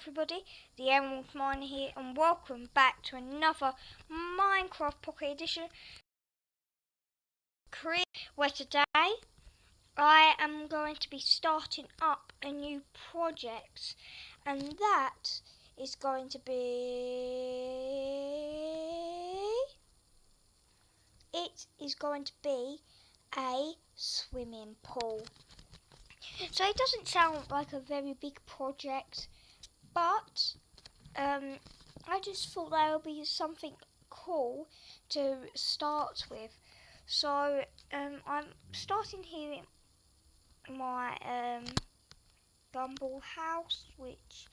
everybody, the Emerald Miner here, and welcome back to another Minecraft Pocket Edition career, where today I am going to be starting up a new project, and that is going to be a swimming pool. So it doesn't sound like a very big project, but I just thought that would be something cool to start with. So I'm starting here in my gumball house, which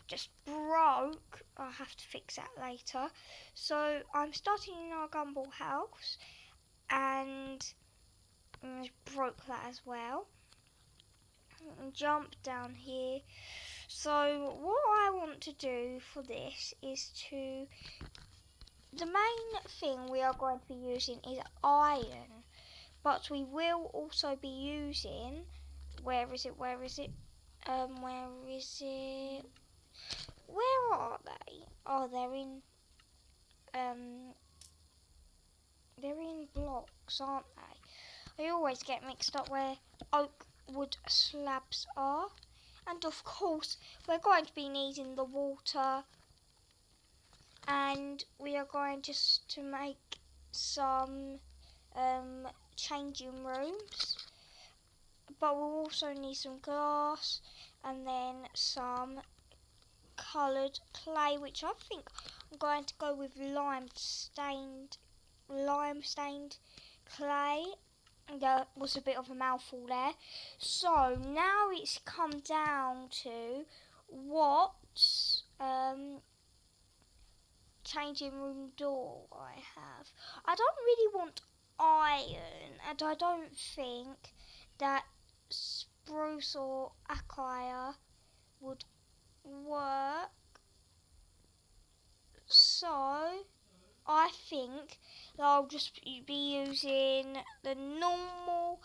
just broke. I'll have to fix that later. So I'm starting in our gumball house, and I broke that as well. And jump down here. So what I want to do for this is the main thing we are going to be using is iron, but we will also be using, where are they? Oh, they're in blocks, aren't they? I always get mixed up where oak wood slabs are. And of course we're going to be needing the water, and we are going just to make some changing rooms, but we'll also need some glass and then some coloured clay, which I think I'm going to go with lime stained clay. That was a bit of a mouthful there. So now it's come down to what changing room door I have. I don't really want iron, and I don't think that spruce or acacia would work. So I think that I'll just be using the normal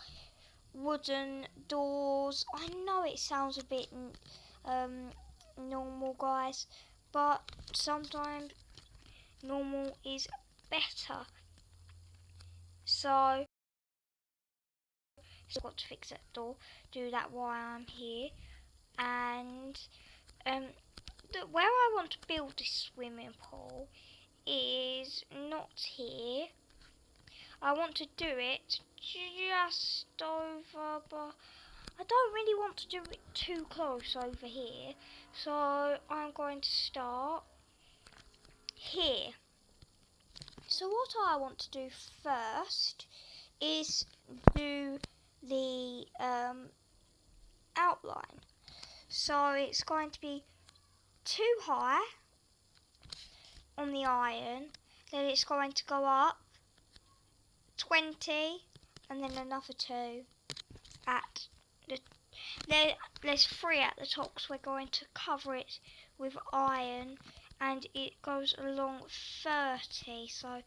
wooden doors. I know it sounds a bit normal, guys, but sometimes normal is better. So I've got to fix that door, do that while I'm here. And where I want to build this swimming pool is not here. I want to do it just over, but I don't really want to do it too close over here. So I'm going to start here. So what I want to do first is do the outline. So it's going to be 2 high on the iron, then it's going to go up 20, and then another 2 at the there's 3 at the top, so we're going to cover it with iron, and it goes along 30. So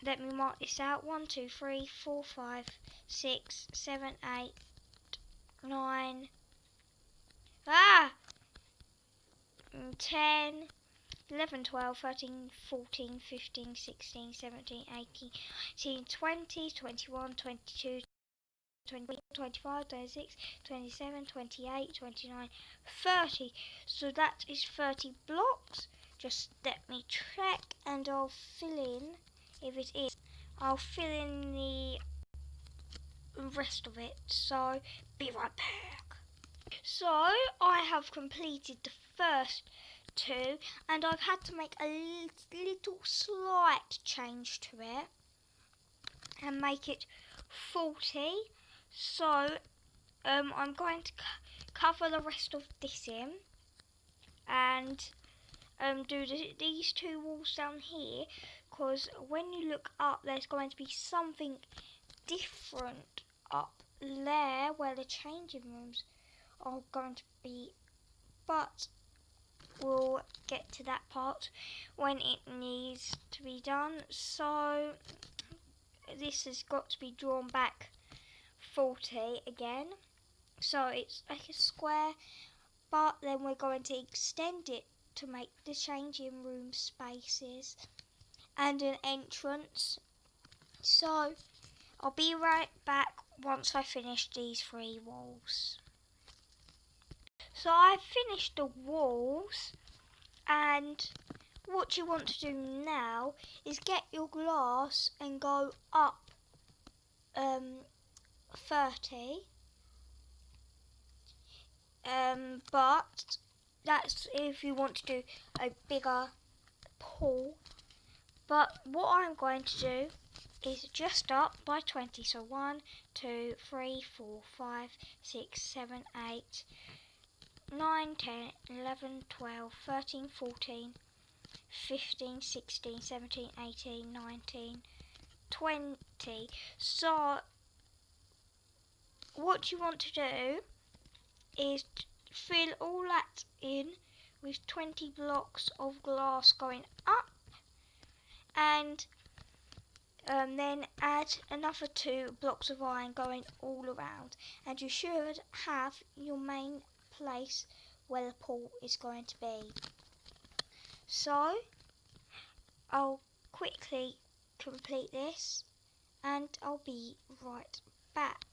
let me mark this out: 1, 2, 3, 4, 5, 6, 7, 8, 9, 10, 11, 12, 13, 14, 15, 16, 17, 18, 19, 20, 21, 22, 24, 25, 26, 27, 28, 29, 30. So that is 30 blocks. Just let me check, and I'll fill in, if it is, I'll fill in the rest of it. So be right back. So I have completed the first 2, and I've had to make a little slight change to it and make it 40. So I'm going to cover the rest of this in, and do these 2 walls down here, because when you look up there's going to be something different up there where the changing rooms are going to be, but we'll get to that part when it needs to be done. So this has got to be drawn back 40 again, so it's like a square but then we're going to extend it to make the changing room spaces and an entrance. So I'll be right back once I finish these 3 walls. So I've finished the walls, and what you want to do now is get your glass and go up 30. But that's if you want to do a bigger pool. But what I'm going to do is just up by 20. So 1, 2, 3, 4, 5, 6, 7, 8, 9, 10, 11, 12, 13, 14, 15, 16, 17, 18, 19, 20. So what you want to do is fill all that in with 20 blocks of glass going up, and then add another 2 blocks of iron going all around, and you should have your main place where the pool is going to be. So I'll quickly complete this and I'll be right back.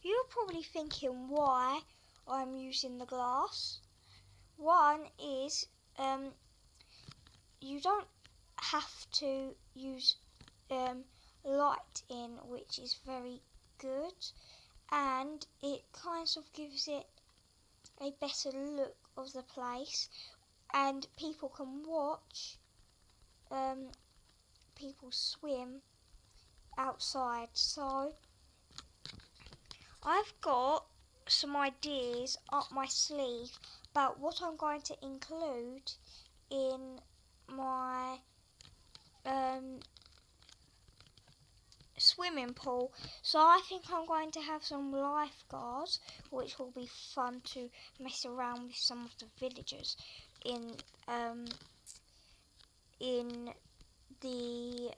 You're probably thinking why I'm using the glass. One is you don't have to use light in, which is very good, and it kind of gives it a better look of the place, and people can watch people swim outside. So I've got some ideas up my sleeve about what I'm going to include in my swimming pool. So I think I'm going to have some lifeguards, which will be fun to mess around with some of the villagers in the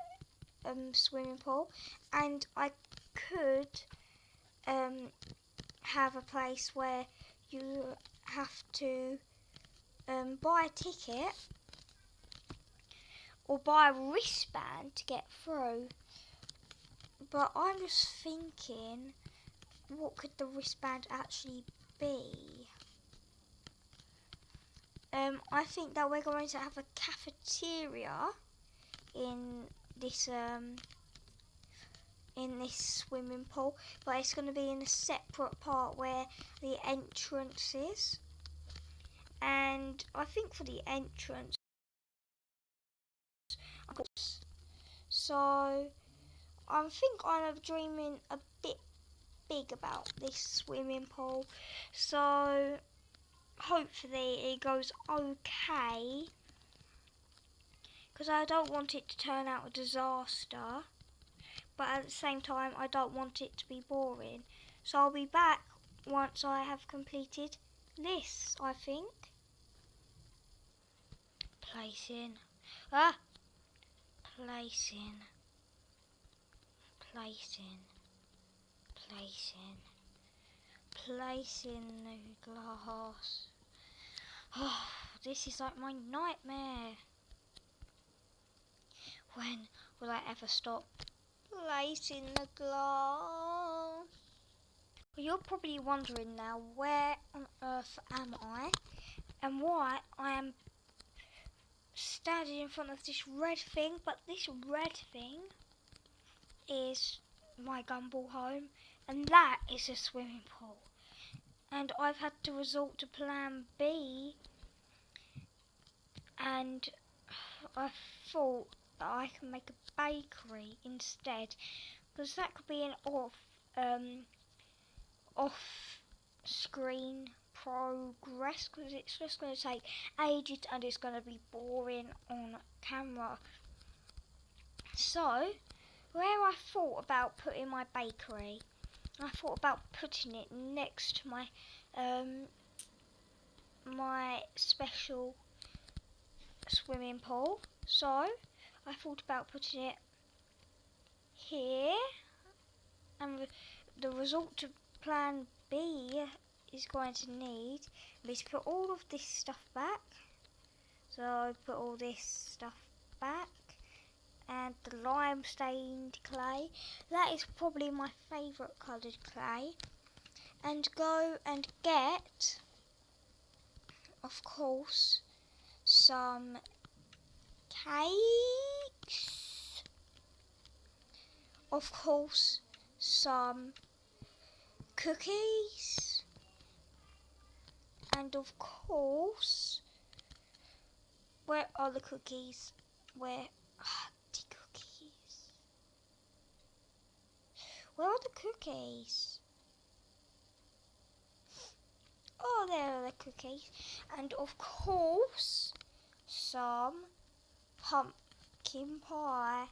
swimming pool, and I could have a place where you have to buy a ticket or buy a wristband to get through. But I'm just thinking, what could the wristband actually be? I think that we're going to have a cafeteria in this swimming pool, but it's going to be in a separate part where the entrance is. And I think for the entrance, so I think I'm dreaming a bit big about this swimming pool. So hopefully it goes okay, because I don't want it to turn out a disaster, but at the same time I don't want it to be boring. So I'll be back once I have completed this, I think. Placing. Placing. Placing. Placing. Placing the glass. Oh, this is like my nightmare. When will I ever stop placing the glass? Well, you're probably wondering now, where on earth am I? And why I am standing in front of this red thing, but this red thing is my gumball home, and that is a swimming pool. And I've had to resort to plan B, and I thought that I can make a bakery instead, because that could be an off screen progress, because it's just going to take ages and it's going to be boring on camera. So where I thought about putting my bakery, I thought about putting it next to my my special swimming pool. So I thought about putting it here, and the result to plan B is going to need is to put all of this stuff back. So I put all this stuff back, and the lime stained clay. That is probably my favourite coloured clay. And go and get, of course, some cakes. Of course, some cookies. And of course, where are the cookies? Where are the cookies? Where are the cookies? Oh, there are the cookies. And of course, some pumpkin pie.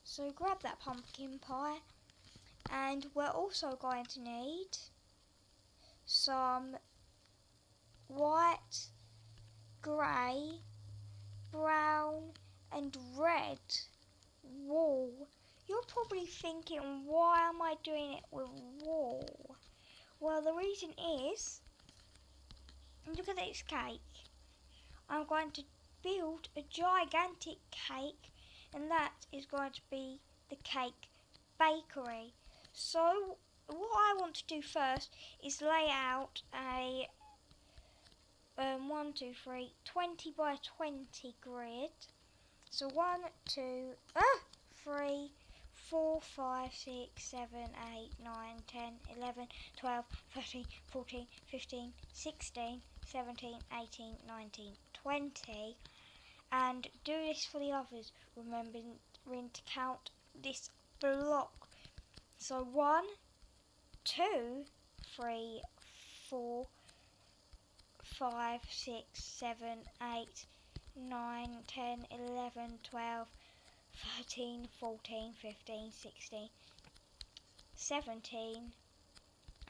So grab that pumpkin pie. And we're also going to need some white, grey, brown and red wool. You're probably thinking, why am I doing it with wool? Well, the reason is, look at this cake. I'm going to build a gigantic cake, and that is going to be the cake bakery. So what I want to do first is lay out a 20 by 20 grid. So 1, 2, 3, 4, 5, 6, 7, 8, 9, 10, 11, 12, 13, 14, 15, 16, 17, 18, 19, 20. And do this for the others, remembering to count this block. So 1, 2, 3, 4, 5, 6, 7, 8, 9, 10, 11, 12, 13, 14, 15, 16, 17,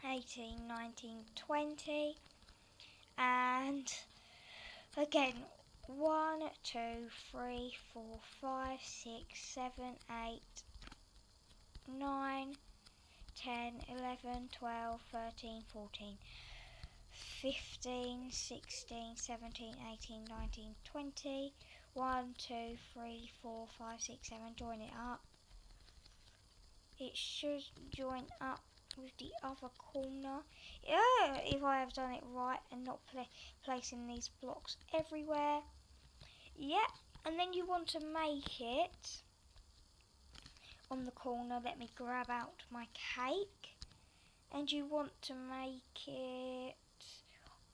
18, 19, 20. And again, 1, 2, 3, 4, 5, 6, 7, 8, 9, 10, 11, 12, 13, 14, 15, 16, 17, 18, 19, 20. 1, 2, 3, 4, 5, 6, 7. Join it up. It should join up with the other corner. Yeah, if I have done it right and not placing these blocks everywhere. Yeah, and then you want to make it on the corner. Let me grab out my cake. And you want to make it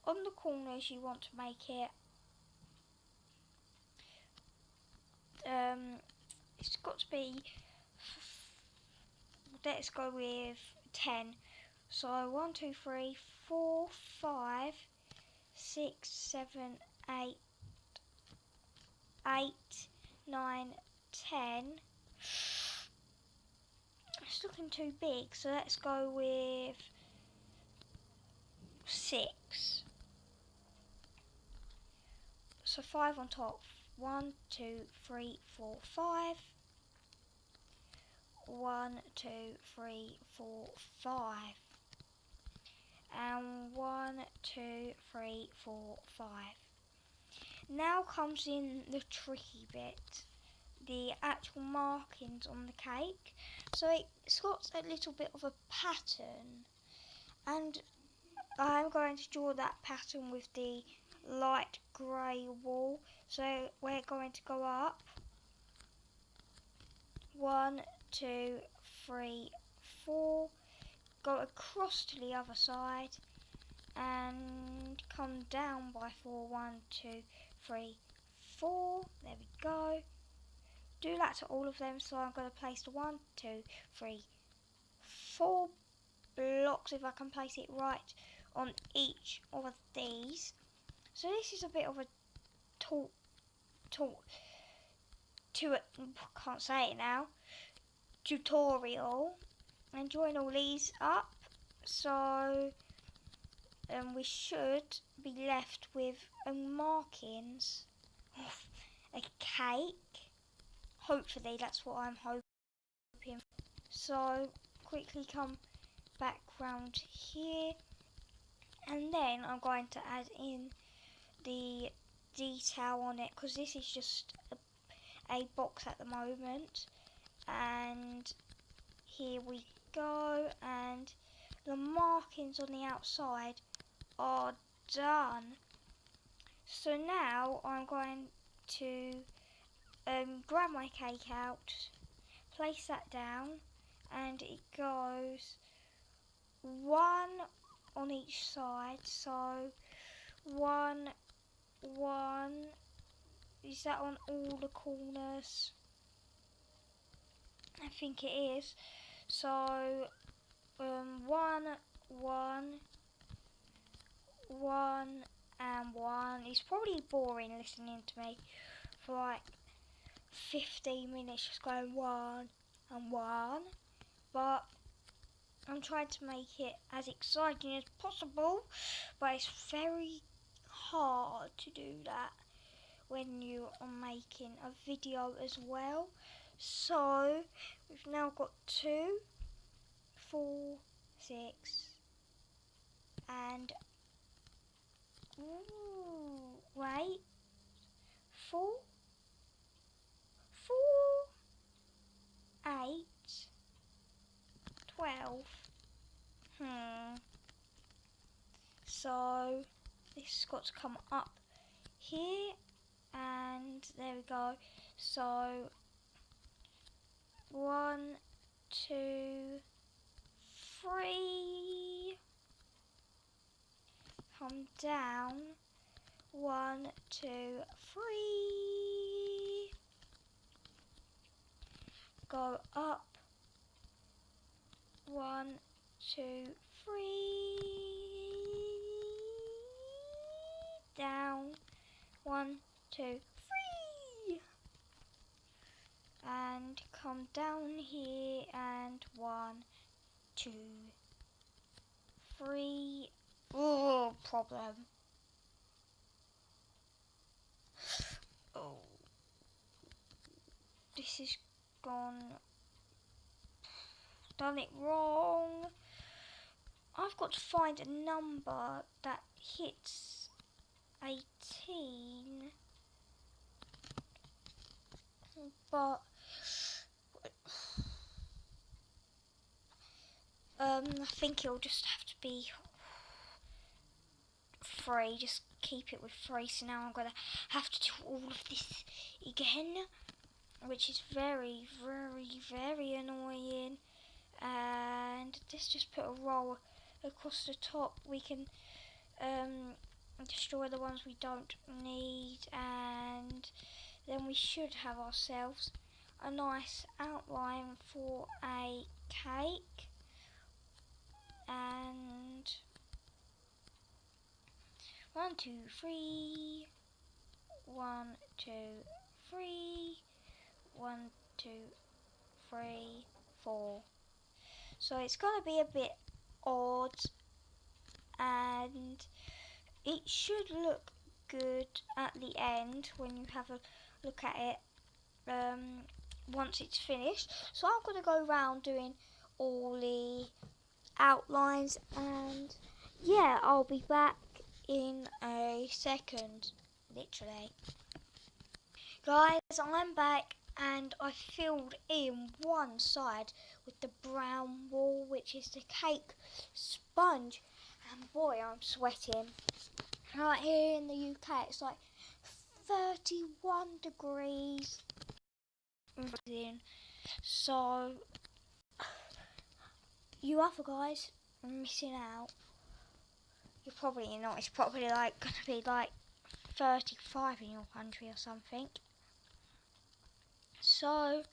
on the corners. You want to make it it's got to be, let's go with 10. So 1, 2, 3, 4, 5, 6, 7, 8, 8, 9, 10. It's looking too big, so let's go with 6. So 5 on top. 1, 2, 3, 4, 5. 1, 2, 3, 4, 5. And 1, 2, 3, 4, 5. Now comes in the tricky bit, the actual markings on the cake. So it's got a little bit of a pattern, and I'm going to draw that pattern with the light grey wool. So we're going to go up 1, 2, 3, 4, go across to the other side and come down by 4. 1, 2, 3, 4. There we go. Do that to all of them. So I'm going to place the 1, 2, 3, 4 blocks, if I can place it right on each of these. So this is a bit of a can't say it now, tutorial, and join all these up. So we should be left with markings of a cake. Hopefully, that's what I'm hoping. So quickly come back round here And then I'm going to add in the detail on it, because this is just a box at the moment. And here we go, and the markings on the outside are done. So now I'm going to grab my cake out, place that down, and it goes one on each side. So one, is that on all the corners? I think it is. So one, and one. It's probably boring listening to me for like 15 minutes just going one and one, but I'm trying to make it as exciting as possible, but it's very hard to do that when you are making a video as well. So we've now got 2, 4, 6, and wait, 4, 8, 12. So this has got to come up here, and there we go. So 1, 2, 3. Come down. 1, 2, 3. Go up. 1, 2, 3. Down. 1, 2, 3. And come down here, and 1, 2, 3. Oh, problem. Oh, this is gone. Done it wrong. I've got to find a number that hits 18, but I think it'll just have to be 3. Just keep it with 3. So now I'm gonna have to do all of this again, which is very, very, very annoying. And let's just put a roll across the top. We can destroy the ones we don't need, and then we should have ourselves a nice outline for a cake. And 1, 2, 3. 1, 2, 3. 1, 2, 3, 4. So it's going to be a bit odd, and it should look good at the end when you have a look at it once it's finished. So I'm going to go around doing all the outlines, and yeah, I'll be back in a second, literally. Guys, I'm back, and I filled in one side with the brown wool, which is the cake sponge, and boy, I'm sweating. Right here in the UK, it's like 31 degrees. So you other guys are missing out. You're probably not. It's probably like going to be like 35 in your country or something. So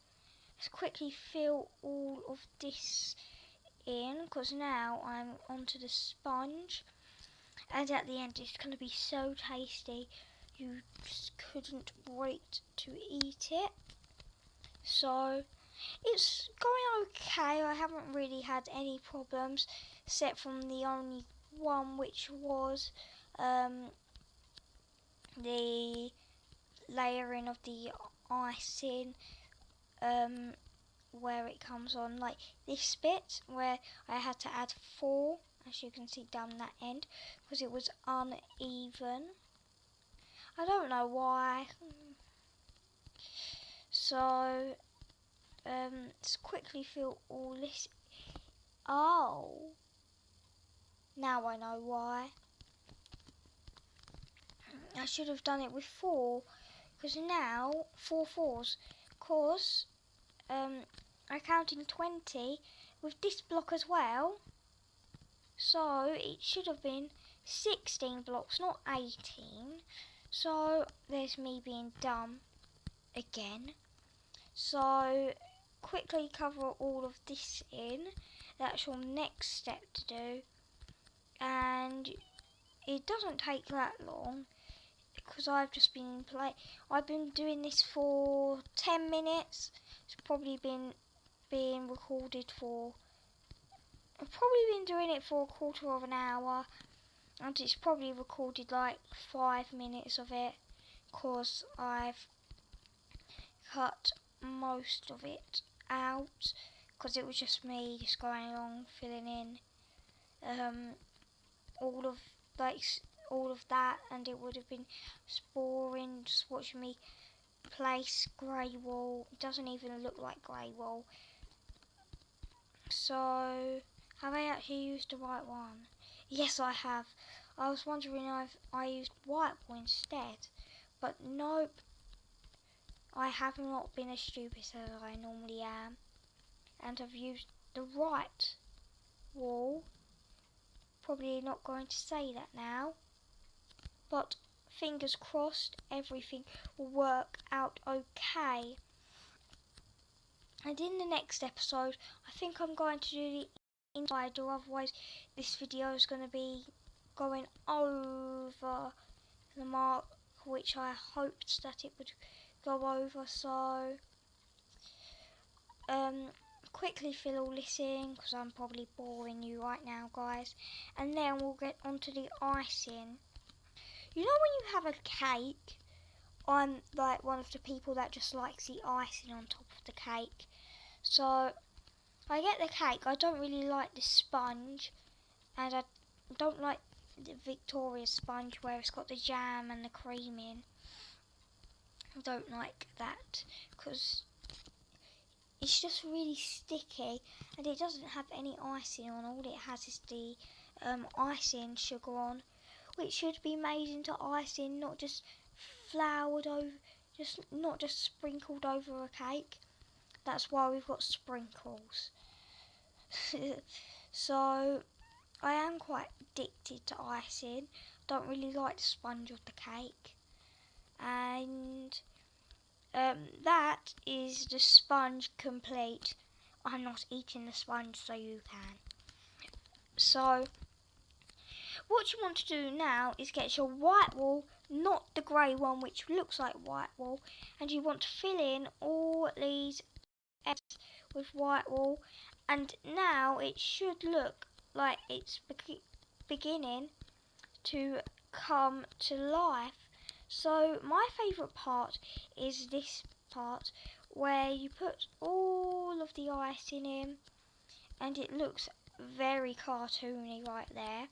let's quickly fill all of this in, because now I'm onto the sponge, and at the end it's going to be so tasty you just couldn't wait to eat it. So it's going okay. I haven't really had any problems except from the only one, which was the layering of the icing, where it comes on like this bit where I had to add 4 as you can see down that end, because it was uneven. I don't know why. So let's quickly fill all this. Oh, now I know why. I should have done it with 4, because now 4 fours. Cause I counted 20 with this block as well. So it should have been 16 blocks, not 18. So there's me being dumb again. So quickly cover all of this in. That's your next step to do. And it doesn't take that long, because I've just been I've been doing this for 10 minutes. It's probably been being recorded for, I've probably been doing it for a quarter of an hour, and it's probably recorded like 5 minutes of it, because I've cut most of it out, because it was just me just going along filling in all of like all of that, and it would have been boring just watching me place grey wool. It doesn't even look like grey wool. So have I actually used the right one? Yes, I have. I was wondering if I used white wool instead, but nope, I have not been as stupid as I normally am, and I've used the right wool. Probably not going to say that now, but fingers crossed everything will work out okay. And in the next episode, I think I'm going to do the inside, or otherwise this video is going to be going over the mark which I hoped that it would go over. So quickly fill all this in, because I'm probably boring you right now, guys, and then we'll get onto the icing. You know when you have a cake, I'm like one of the people that just likes the icing on top of the cake. So I get the cake. I don't really like the sponge, and I don't like the Victoria sponge where it's got the jam and the cream in. I don't like that, because it's just really sticky, and it doesn't have any icing on. All it has is the icing sugar on, which should be made into icing, not just floured over, not just sprinkled over a cake. That's why we've got sprinkles. So I am quite addicted to icing. Don't really like the sponge of the cake. And that is the sponge complete. I'm not eating the sponge, so you can. So what you want to do now is get your white wool, not the grey one which looks like white wool, and you want to fill in all these areas with white wool, and now it should look like it's beginning to come to life. So my favourite part is this part where you put all of the icing in, and it looks very cartoony right there.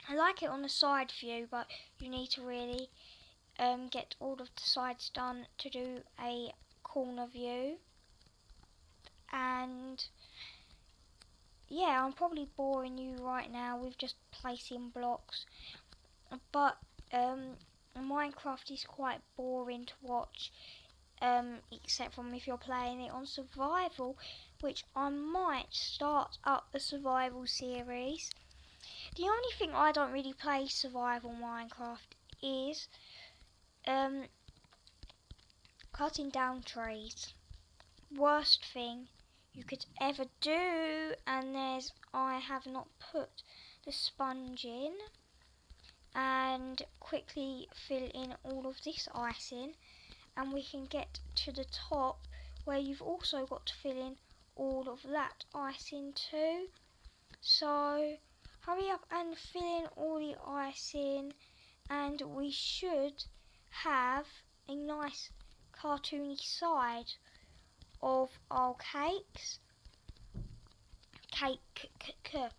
I like it on the side view, but you need to really get all of the sides done to do a corner view. And yeah, I'm probably boring you right now with just placing blocks, but Minecraft is quite boring to watch, except from if you're playing it on survival, which I might start up a survival series. The only thing I don't really play survival Minecraft is cutting down trees. Worst thing you could ever do, and I have not put the sponge in, and quickly fill in all of this icing, and we can get to the top where you've also got to fill in all of that icing too. So hurry up and fill in all the icing, and we should have a nice cartoony side of our cakes. Cakkkkkeeee.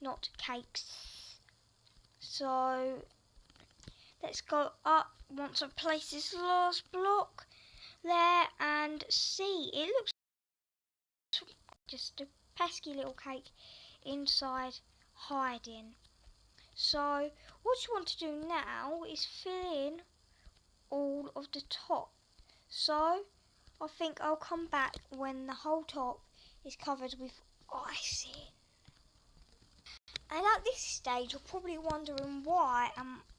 not cakes. So let's go up once I place this last block there and see. It looks just a pesky little cake inside hiding. So what you want to do now is fill in all of the top. So I think I'll come back when the whole top is covered with icing. And at this stage you're probably wondering why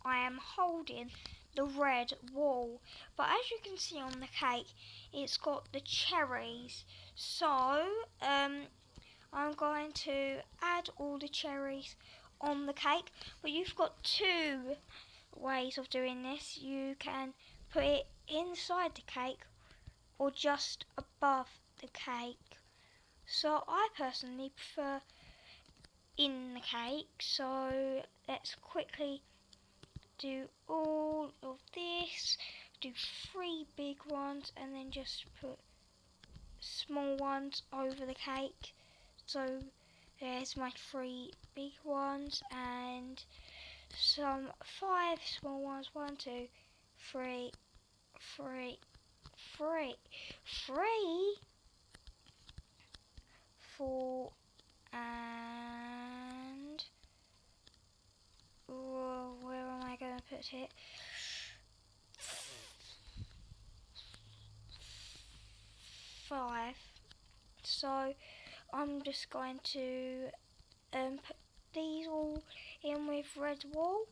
I am holding the red wall. But as you can see on the cake, it's got the cherries. So I'm going to add all the cherries on the cake. But you've got two ways of doing this. You can put it inside the cake or just above the cake. So I personally prefer in the cake, so let's quickly do all of this, do 3 big ones and then just put small ones over the cake. So there's my 3 big ones and some 5 small ones. 1, 2, 3, 3, 3, 3, 4 and where am I going to put it? 5. So I'm just going to put these all in with red wool,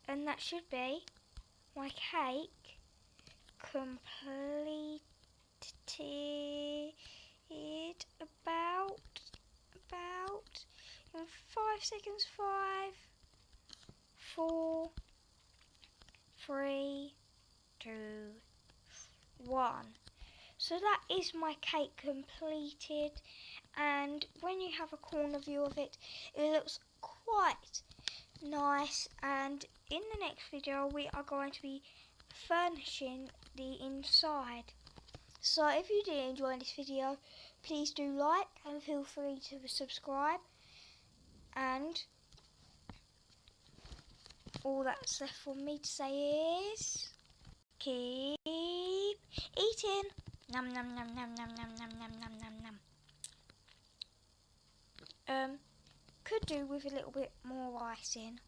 and that should be my cake completed. About in 5 seconds. 5, 4, 3, 2, 1. So that is my cake completed, and when you have a corner view of it, it looks quite nice. And in the next video we are going to be furnishing the inside. So if you did enjoy this video, please do like and feel free to subscribe, and all that's left for me to say is keep eating. Nom nom nom nom nom nom nom nom nom nom nom. Could do with a little bit more icing.